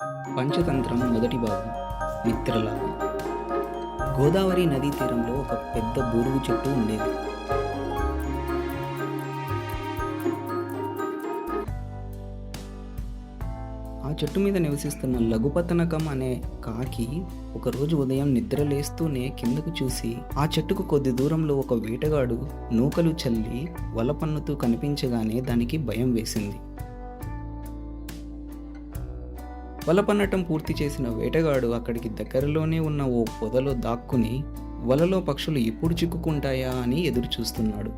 పంచతంత్రం మొదటి భాగం. మిత్రలాభం. గోదావరి నదీ తీరంలో ఒక పెద్ద బూరుగు చెట్టు ఉండేది. ఆ చెట్టు మీద నివసిస్తున్న లఘుపతనకం అనే కాకి ఒకరోజు ఉదయం నిద్ర లేస్తూనే కిందకు చూసి ఆ చెట్టుకు కొద్ది దూరంలో ఒక వేటగాడు నూకలు చల్లి వల పన్నుతూ కనిపించగానే దానికి భయం వేసింది. వల పన్నటం పూర్తి చేసిన వేటగాడు అక్కడికి దగ్గరలోనే ఉన్న ఓ పొదలో దాక్కుని వలలో పక్షులు ఎప్పుడు చిక్కుకుంటాయా అని ఎదురు చూస్తున్నాడు.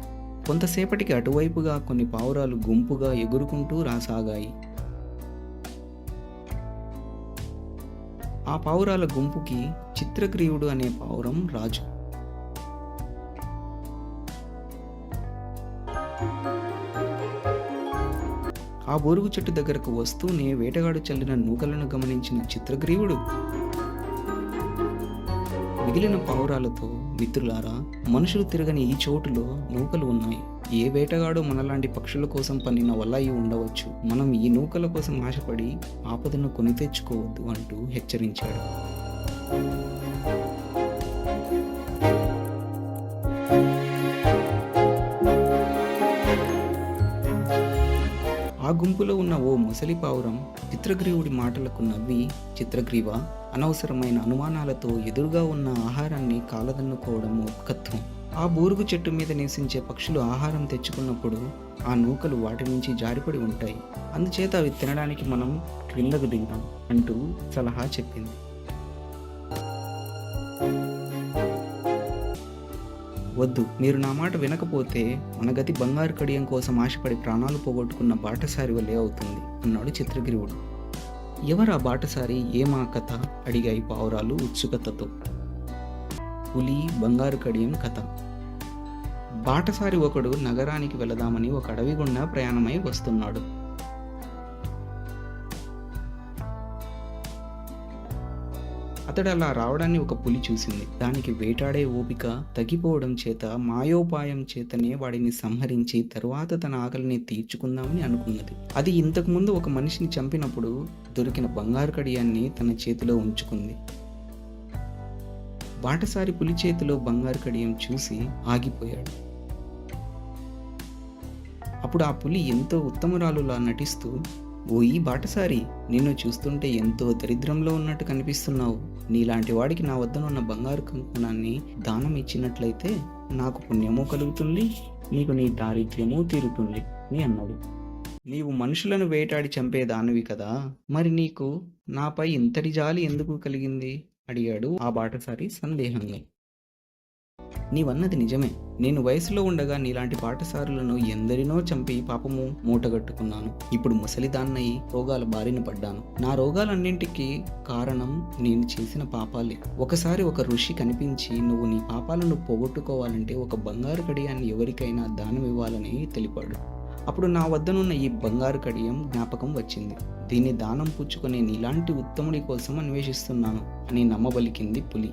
కొంతసేపటికి అటువైపుగా కొన్ని పావురాలు గుంపుగా ఎగురుకుంటూ రాసాగాయి. ఆ పావురాల గుంపుకి చిత్రగ్రీవుడు అనే పావురం రాజు. ఆ బోరుగు చెట్టు దగ్గరకు వస్తూనే వేటగాడు చల్లిన నూకలను గమనించిన చిత్రగ్రీవుడు మిగిలిన పావురాలతో, మిత్రులారా, మనుషులు తిరగని ఈ చోటులో నూకలు ఉన్నాయి. ఏ వేటగాడు మనలాంటి పక్షుల కోసం పన్నిన వల్ల అయి ఉండవచ్చు. మనం ఈ నూకల కోసం ఆశపడి ఆపదను కొని తెచ్చుకోవద్దు అంటూ హెచ్చరించాడు. ఆ గుంపులో ఉన్న ఓ ముసలి పావురం చిత్రగ్రీవుడి మాటలకు నవ్వి, చిత్రగ్రీవ, అనవసరమైన అనుమానాలతో ఎదురుగా ఉన్న ఆహారాన్ని కాలదన్నుకోవడం మూర్ఖత్వం. ఆ బూరుగు చెట్టు మీద నివసించే పక్షులు ఆహారం తెచ్చుకున్నప్పుడు ఆ నూకలు వాటి నుంచి జారిపడి ఉంటాయి. అందుచేత అవి తినడానికి మనం క్రిందకు దిగుతాం అంటూ సలహా చెప్పింది. వద్దు, మీరు నా మాట వినకపోతే మన గతి బంగారు కడియం కోసం ఆశపడి ప్రాణాలు పోగొట్టుకున్న బాటసారి వల్లే అవుతుంది అన్నాడు చిత్రగ్రీవుడు. ఎవరా బాటసారి, ఏమా కథ అడిగాయి పావురాలు ఉత్సుకతతో. పులి బంగారు కడియం కథ. బాటసారి ఒకడు నగరానికి వెళదామని ఒక అడవి గుండా ప్రయాణమై వస్తున్నాడు. అతడు అలా రావడాన్ని ఒక పులి చూసింది. దానికి వేటాడే ఓపిక తగ్గిపోవడం చేత మాయోపాయం చేతనే వాడిని సంహరించి తరువాత తన ఆకలిని తీర్చుకుందామని అనుకున్నది. అది ఇంతకుముందు ఒక మనిషిని చంపినప్పుడు దొరికిన బంగారు కడియాన్ని తన చేతిలో ఉంచుకుంది. బాటసారి పులి చేతిలో బంగారు కడియం చూసి ఆగిపోయాడు. అప్పుడు ఆ పులి ఎంతో ఉత్తమరాలులా నటిస్తూ, ఓ ఈ బాటసారి, నిన్ను చూస్తుంటే ఎంతో దరిద్రంలో ఉన్నట్టు కనిపిస్తున్నావు. నీలాంటి వాడికి నా వద్దనున్న బంగారు కంకణాన్ని దానం ఇచ్చినట్లయితే నాకు పుణ్యమూ కలుగుతుంది, నీకు నీ దారిద్ర్యమూ తీరుతుంది అని అన్నాడు. నీవు మనుషులను వేటాడి చంపే దానివి కదా, మరి నీకు నాపై ఇంతటి జాలి ఎందుకు కలిగింది అడిగాడు ఆ బాటసారి సందేహంగా. నీవన్నది నిజమే. నేను వయసులో ఉండగా నీలాంటి బాటసారులను ఎందరినో చంపి పాపము మూటగట్టుకున్నాను. ఇప్పుడు ముసలిదాన్నయి రోగాల బారిన పడ్డాను. నా రోగాలన్నింటికీ కారణం నేను చేసిన పాపాలే. ఒకసారి ఒక ఋషి కనిపించి, నువ్వు నీ పాపాలను పోగొట్టుకోవాలంటే ఒక బంగారు కడియాన్ని ఎవరికైనా దానం ఇవ్వాలని తెలిపాడు. అప్పుడు నా వద్దనున్న ఈ బంగారు కడియం జ్ఞాపకం వచ్చింది. దీన్ని దానం పుచ్చుకునే నీలాంటి ఉత్తముడి కోసం అన్వేషిస్తున్నాను అని నమ్మబలికింది పులి.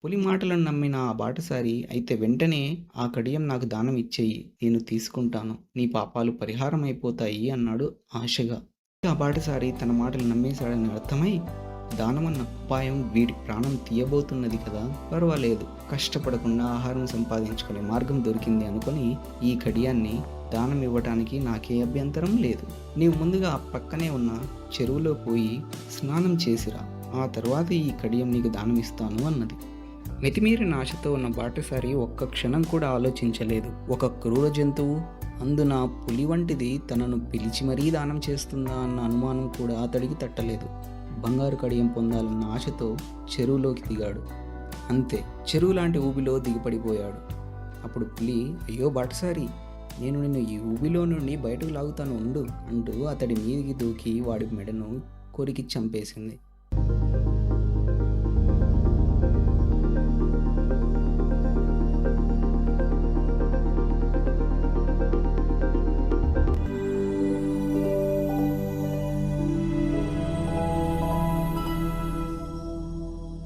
పులి మాటలను నమ్మిన ఆ బాటసారి, అయితే వెంటనే ఆ కడియం నాకు దానం ఇచ్చేయి, నేను తీసుకుంటాను, నీ పాపాలు పరిహారం అయిపోతాయి అన్నాడు ఆశగా. ఆ బాటసారి తన మాటలు నమ్మేశాడని అర్థమై, దానమన్న ఉపాయం వీడి ప్రాణం తీయబోతున్నది కదా, పర్వాలేదు, కష్టపడకుండా ఆహారం సంపాదించుకునే మార్గం దొరికింది అనుకొని ఈ కడియాన్ని దానం ఇవ్వటానికి నాకే అభ్యంతరం లేదు. నీవు ముందుగా ఆ పక్కనే ఉన్న చెరువులో పోయి స్నానం చేసిరా, ఆ తర్వాత ఈ కడియం నీకు దానం ఇస్తాను అన్నది. మితిమీరిన ఆశతో ఉన్న బాటసారి ఒక్క క్షణం కూడా ఆలోచించలేదు. ఒక క్రూర జంతువు, అందున పులి వంటిది, తనను పిలిచి మరీ దానం చేస్తుందా అన్న అనుమానం కూడా అతడికి తట్టలేదు. బంగారు కడియం పొందాలన్న ఆశతో చెరువులోకి దిగాడు. అంతే, చెరువు లాంటి ఊబిలో దిగిపడిపోయాడు. అప్పుడు పులి, అయ్యో బాటసారి, నేను నిన్ను ఈ ఊబిలో నుండి బయటకు లాగుతాను ఉండు అంటూ అతడి మీదికి దూకి వాడి మెడను కొరికి చంపేసింది.